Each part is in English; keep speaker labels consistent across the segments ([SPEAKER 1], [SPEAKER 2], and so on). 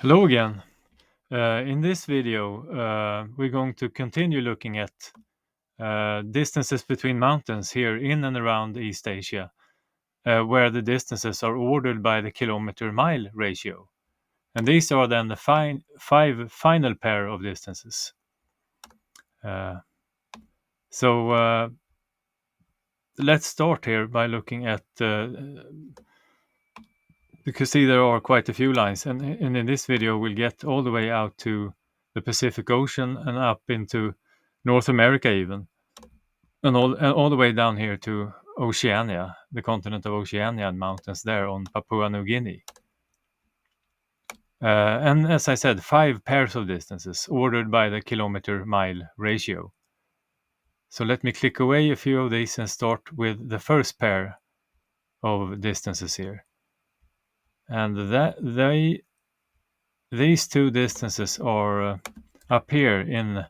[SPEAKER 1] Hello again. In this video, we're going to continue looking at distances between mountains here in and around East Asia, where the distances are ordered by the kilometer-mile ratio. And these are then the five final pair of distances. So let's start here by looking at you can see there are quite a few lines, and in this video we'll get all the way out to the Pacific Ocean and up into North America even, and all the way down here to Oceania, the continent of Oceania, and mountains there on Papua New Guinea. And as I said, 5 pairs of distances ordered by the kilometer-mile ratio. So let me click away a few of these and start with the first pair of distances here. And these two distances are up here in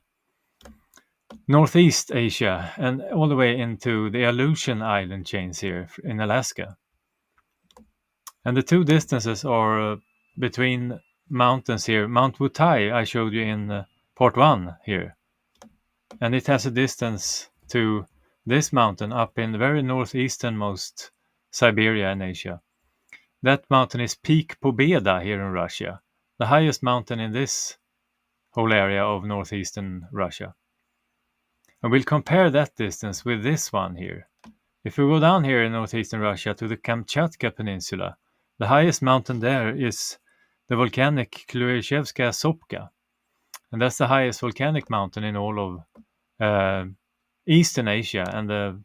[SPEAKER 1] Northeast Asia and all the way into the Aleutian Island chains here in Alaska. And the two distances are between mountains here. Mount Wutai I showed you in part 1 here. And it has a distance to this mountain up in the very northeasternmost Siberia in Asia. That mountain is Peak Pobeda here in Russia, the highest mountain in this whole area of northeastern Russia. And we'll compare that distance with this one here. If we go down here in northeastern Russia to the Kamchatka Peninsula, the highest mountain there is the volcanic Kluishevskaya Sopka. And that's the highest volcanic mountain in all of Eastern Asia and the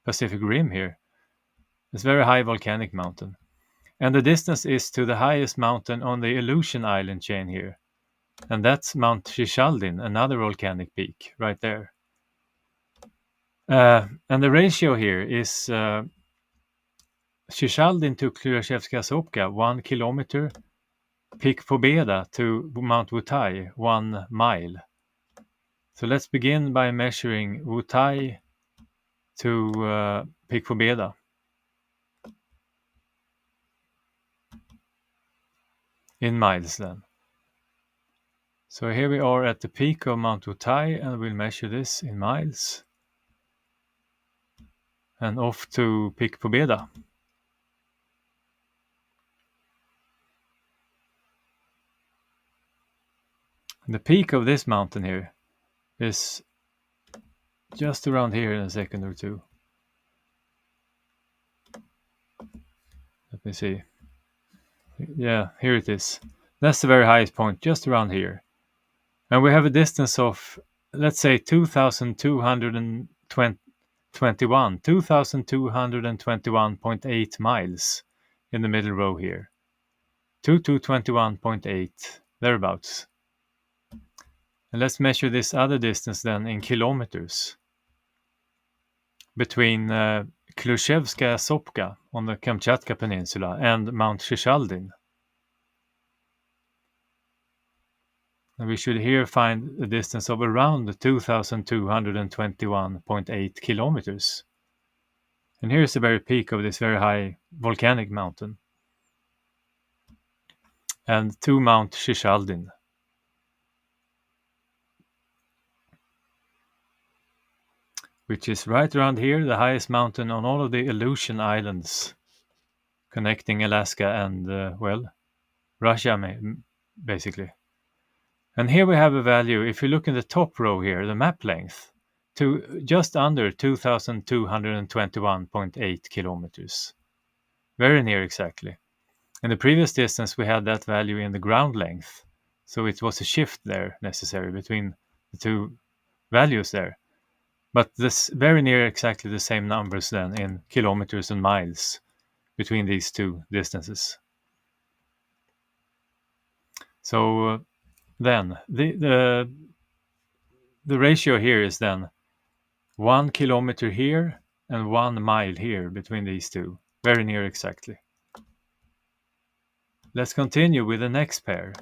[SPEAKER 1] Pacific Rim here. It's a very high volcanic mountain. And the distance is to the highest mountain on the Aleutian Island chain here. And that's Mount Shishaldin, another volcanic peak right there. And the ratio here is Shishaldin to Kluishevskaya Sopka, 1 kilometer, Peak Pobeda to Mount Wutai, 1 mile. So let's begin by measuring Wutai to Peak Pobeda. In miles then. So here we are at the peak of Mount Wutai, and we'll measure this in miles. And off to Peak Pobeda. The peak of this mountain here is just around here in a second or two. Let me see. Yeah, here it is. That's the very highest point, just around here. And we have a distance of, let's say, 2,221.8 miles in the middle row here. 2,221.8, thereabouts. And let's measure this other distance then in kilometers between Kluishevskaya Sopka on the Kamchatka Peninsula and Mount Shishaldin. And we should here find a distance of around 2,221.8 kilometers. And here's the very peak of this very high volcanic mountain. And to Mount Shishaldin. Which is right around here, the highest mountain on all of the Aleutian Islands, connecting Alaska and, Russia, basically. And here we have a value, if you look in the top row here, the map length, to just under 2,221.8 kilometers. Very near exactly. In the previous distance, we had that value in the ground length, so it was a shift there necessary between the two values there. But this very near exactly the same numbers then in kilometers and miles between these two distances. So then the ratio here is then 1 kilometer here and 1 mile here between these two, very near exactly. Let's continue with the next pair.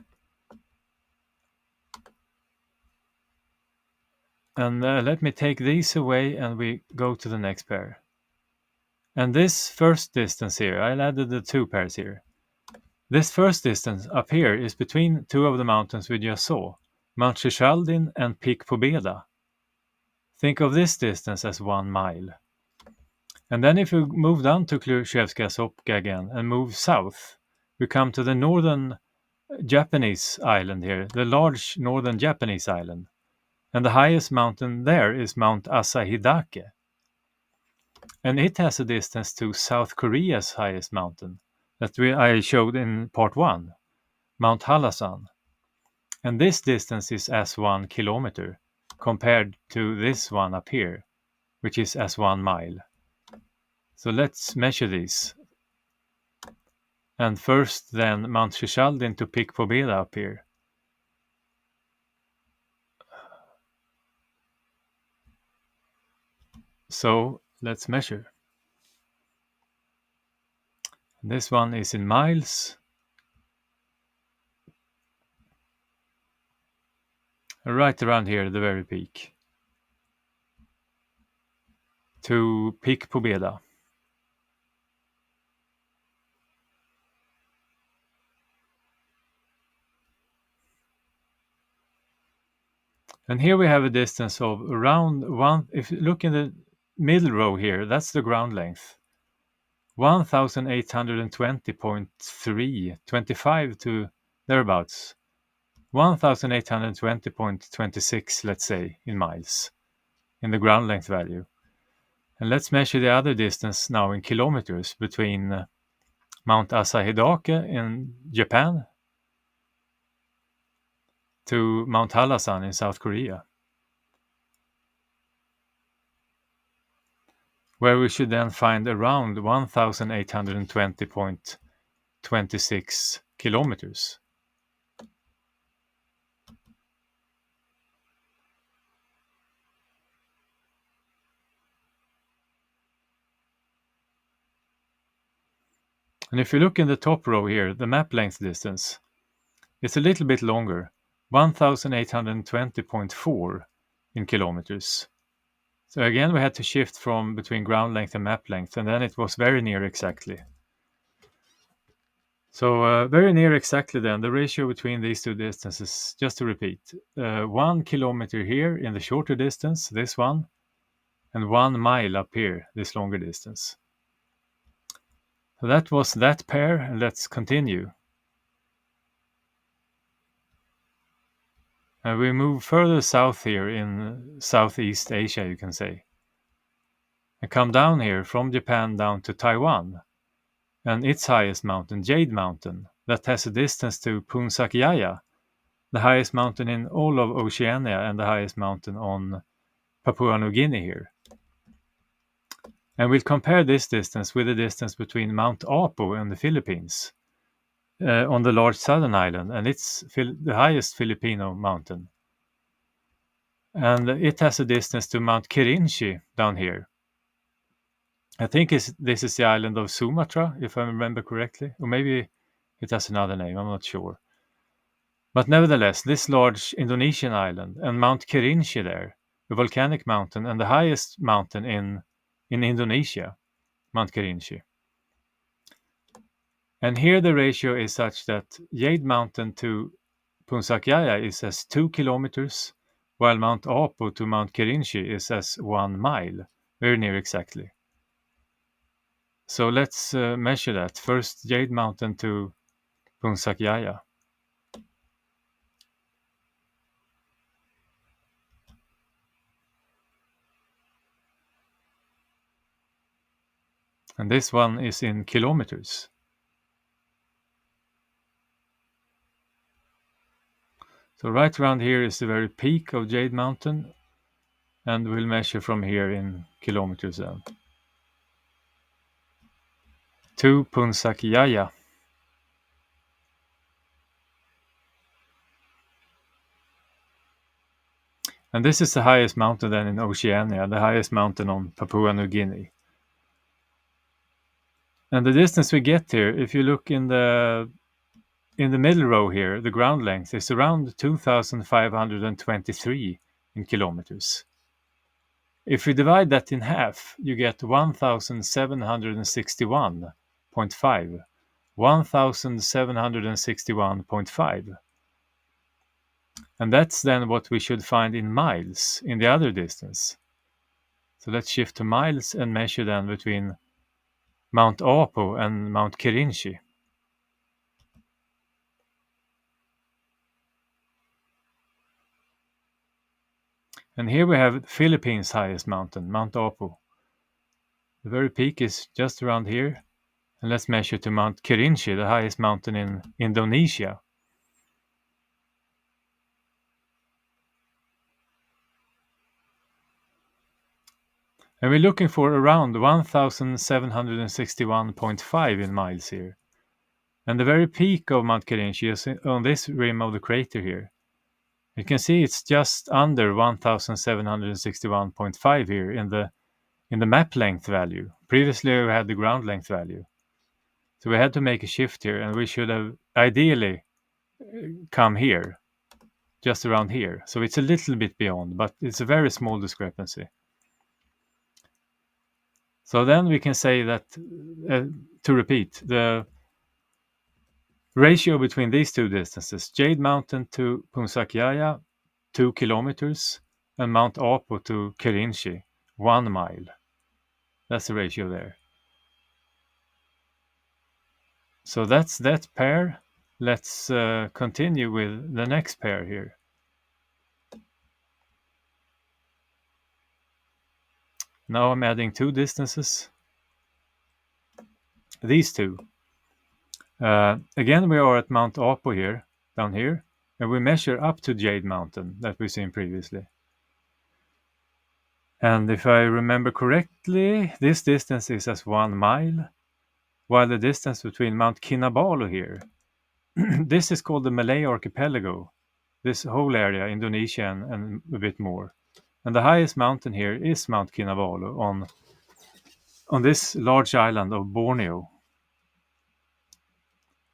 [SPEAKER 1] And let me take these away and we go to the next pair. And this first distance here, I added the 2 pairs here. This first distance up here is between two of the mountains we just saw, Mount Shishaldin and Peak Pobeda. Think of this distance as 1 mile. And then if we move down to Klushevskaya Sopka again and move south, we come to the northern Japanese island here, the large northern Japanese island. And the highest mountain there is Mount Asahidake. And it has a distance to South Korea's highest mountain that I showed in part 1, Mount Halasan. And this distance is as 1 kilometer compared to this one up here, which is as 1 mile. So let's measure these. And first then Mount Shishaldin to Peak Pobeda up here. So let's measure. This one is in miles. Right around here, the very peak. To Peak Pobeda. And here we have a distance of around 1, if you look in the middle row here, that's the ground length. 1820.3, 25 to thereabouts. 1820.26, let's say, in miles, in the ground length value. And let's measure the other distance now in kilometers between Mount Asahidake in Japan to Mount Halasan in South Korea, where we should then find around 1820.26 kilometers. And if you look in the top row here, the map length distance, it's a little bit longer, 1820.4 in kilometers. So again, we had to shift from between ground length and map length, and then it was very near exactly. So very near exactly then, the ratio between these two distances, just to repeat, 1 kilometer here in the shorter distance, this one, and 1 mile up here, this longer distance. So that was that pair, and let's continue. And we move further south here in Southeast Asia, you can say. And come down here from Japan down to Taiwan. And its highest mountain, Jade Mountain, that has a distance to Punsakjaya, the highest mountain in all of Oceania and the highest mountain on Papua New Guinea here. And we'll compare this distance with the distance between Mount Apo and the Philippines on the large southern island, and it's the highest Filipino mountain. And it has a distance to Mount Kirinchi down here. I think this is the island of Sumatra, if I remember correctly, or maybe it has another name, I'm not sure. But nevertheless, this large Indonesian island and Mount Kirinchi there, the volcanic mountain and the highest mountain in Indonesia, Mount Kirinchi. And here the ratio is such that Jade Mountain to Punsakjaya is as 2 kilometers, while Mount Apo to Mount Kirinchi is as 1 mile, very near exactly. So let's measure that. First, Jade Mountain to Punsakjaya. And this one is in kilometers. So right around here is the very peak of Jade Mountain, and we'll measure from here in kilometers then. To Punsakjaya. And this is the highest mountain then in Oceania, the highest mountain on Papua New Guinea. And the distance we get here, if you look in the middle row here, the ground length is around 2,523 in kilometers. If we divide that in half, you get 1,761.5, 1761.5. And that's then what we should find in miles in the other distance. So let's shift to miles and measure then between Mount Apo and Mount Kirinchi. And here we have the Philippines' highest mountain, Mount Apo. The very peak is just around here. And let's measure to Mount Kirinchi, the highest mountain in Indonesia. And we're looking for around 1761.5 in miles here. And the very peak of Mount Kirinchi is on this rim of the crater here. You can see it's just under 1761.5 here in the map length value. Previously we had the ground length value. So we had to make a shift here, and we should have ideally come here, just around here. So it's a little bit beyond, but it's a very small discrepancy. So then we can say that, to repeat, the ratio between these two distances, Jade Mountain to Punsakyaya, 2 kilometers, and Mount Apo to Kirinchi, 1 mile. That's the ratio there. So that's that pair. Let's continue with the next pair here. Now I'm adding 2 distances. These two. Again, we are at Mount Apo here, down here, and we measure up to Jade Mountain that we've seen previously. And if I remember correctly, this distance is as 1 mile, while the distance between Mount Kinabalu here, this is called the Malay Archipelago, this whole area, Indonesia and a bit more. And the highest mountain here is Mount Kinabalu on this large island of Borneo.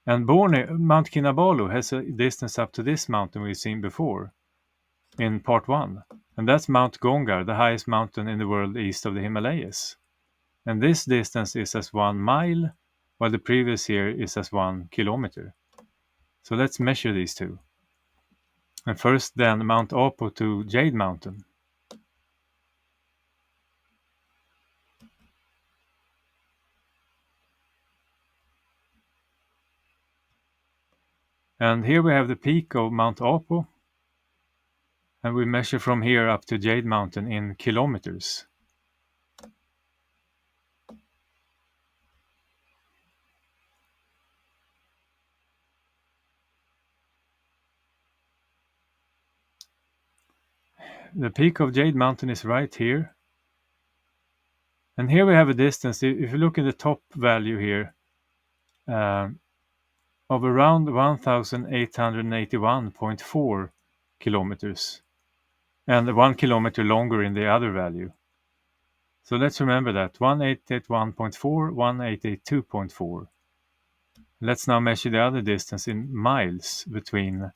[SPEAKER 1] And Mount Kinabalu has a distance up to this mountain we've seen before in part 1. And that's Mount Gongar, the highest mountain in the world east of the Himalayas. And this distance is as 1 mile, while the previous here is as 1 kilometer. So let's measure these two. And first then Mount Apo to Jade Mountain. And here we have the peak of Mount Apo. And we measure from here up to Jade Mountain in kilometers. The peak of Jade Mountain is right here. And here we have a distance, if you look at the top value here, of around 1,881.4 kilometers, and 1 kilometer longer in the other value. So let's remember that, 1881.4, 1882.4. Let's now measure the other distance in miles between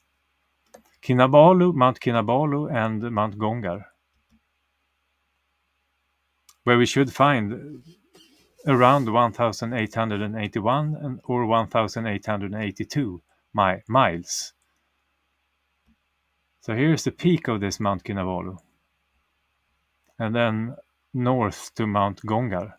[SPEAKER 1] Mount Kinabalu and Mount Gongar, where we should find around 1,881 or 1,882 miles. So here's the peak of this Mount Kinabalu, and then north to Mount Gongar.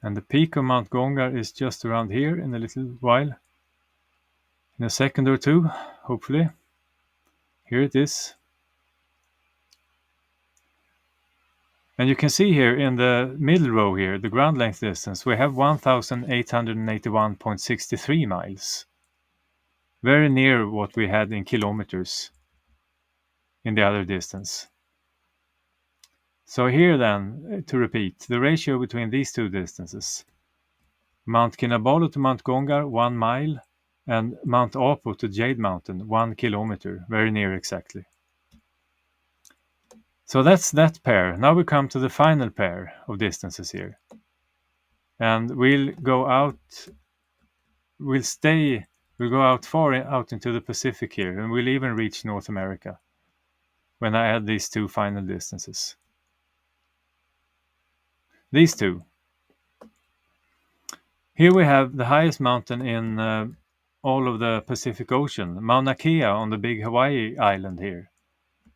[SPEAKER 1] And the peak of Mount Gongar is just around here in a little while. In a second or two, hopefully. Here it is. And you can see here in the middle row here, the ground length distance, we have 1,881.63 miles. Very near what we had in kilometers in the other distance. So here then, to repeat, the ratio between these two distances. Mount Kinabalu to Mount Gongar, 1 mile, and Mount Apo to Jade Mountain, 1 kilometer, very near exactly. So that's that pair. Now we come to the final pair of distances here. And we'll go out far out into the Pacific here, and we'll even reach North America. when I add these two final distances. These two. Here we have the highest mountain in all of the Pacific Ocean, Mauna Kea on the big Hawaii island here.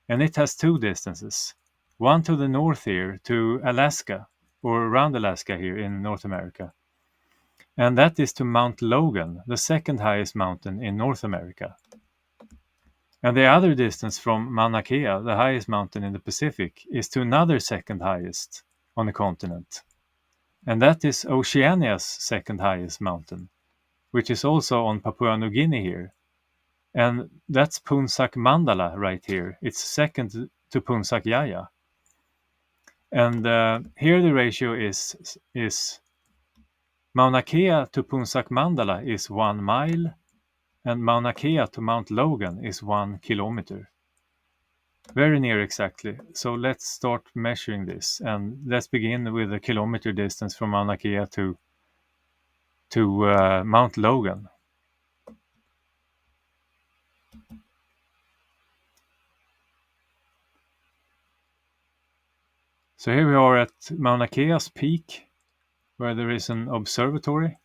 [SPEAKER 1] And it has two distances. One to the north here to Alaska, or around Alaska here in North America. And that is to Mount Logan, the second highest mountain in North America. And the other distance from Mauna Kea, the highest mountain in the Pacific, is to another second highest on the continent. And that is Oceania's second highest mountain, which is also on Papua New Guinea here. And that's Punsak Mandala right here. It's second to Punsak Jaya. And here the ratio is Mauna Kea to Punsak Mandala is 1 mile, and Mauna Kea to Mount Logan is 1 kilometer. Very near exactly. So let's start measuring this, and let's begin with the kilometer distance from Mauna Kea to Mount Logan. So here we are at Mauna Kea's peak, where there is an observatory,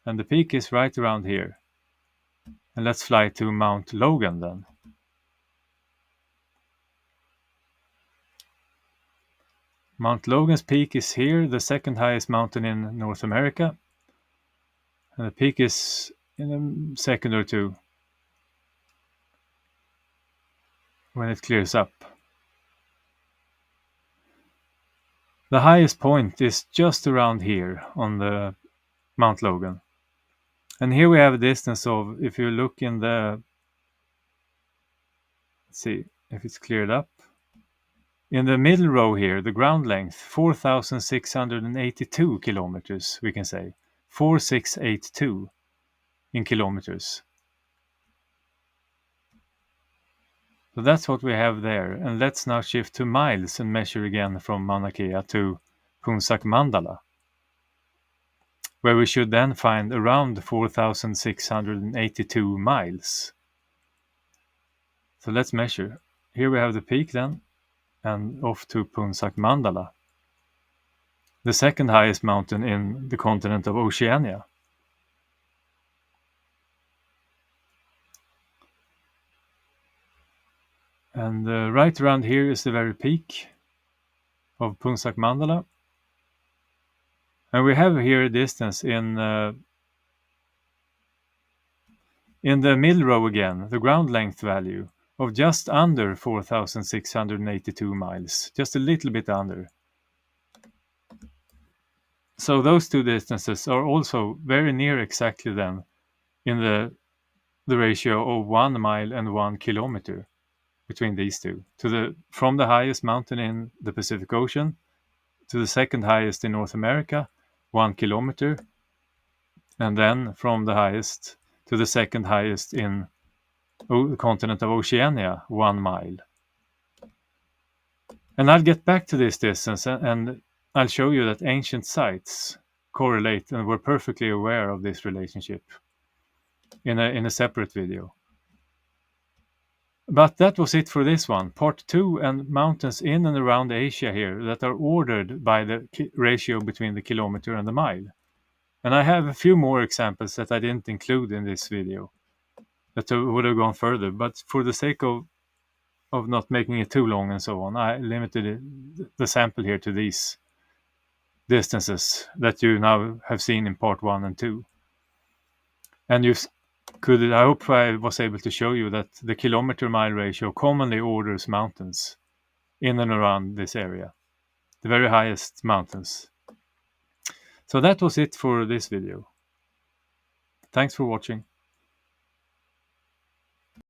[SPEAKER 1] and the peak is right around here. And let's fly to Mount Logan then. Mount Logan's peak is here, the second highest mountain in North America. And the peak is in a second or two when it clears up. The highest point is just around here on the Mount Logan. And here we have a distance of, if you look in the, let's see if it's cleared up. In the middle row here, the ground length, 4,682 kilometers, we can say. 4682 in kilometers. So that's what we have there. And let's now shift to miles and measure again from Mauna Kea to Punsak Mandala, where we should then find around 4,682 miles. So let's measure. Here we have the peak then, and off to Punsak Mandala, the second highest mountain in the continent of Oceania. And right around here is the very peak of Punsak Mandala. And we have here a distance in the middle row again, the ground length value of just under 4,682 miles, just a little bit under. So those two distances are also very near exactly then in the ratio of 1 mile and 1 kilometer between these two, from the highest mountain in the Pacific Ocean to the second highest in North America, 1 kilometer, and then from the highest to the second highest in the continent of Oceania, 1 mile. And I'll get back to this distance, and I'll show you that ancient sites correlate, and we're perfectly aware of this relationship in a separate video. But that was it for this one, part 2, and mountains in and around Asia here that are ordered by the ratio between the kilometer and the mile. And I have a few more examples that I didn't include in this video that would have gone further, but for the sake of not making it too long and so on, I limited the sample here to these distances that you now have seen in part 1 and 2. And I hope I was able to show you that the kilometer-mile ratio commonly orders mountains in and around this area, the very highest mountains. So that was it for this video. Thanks for watching.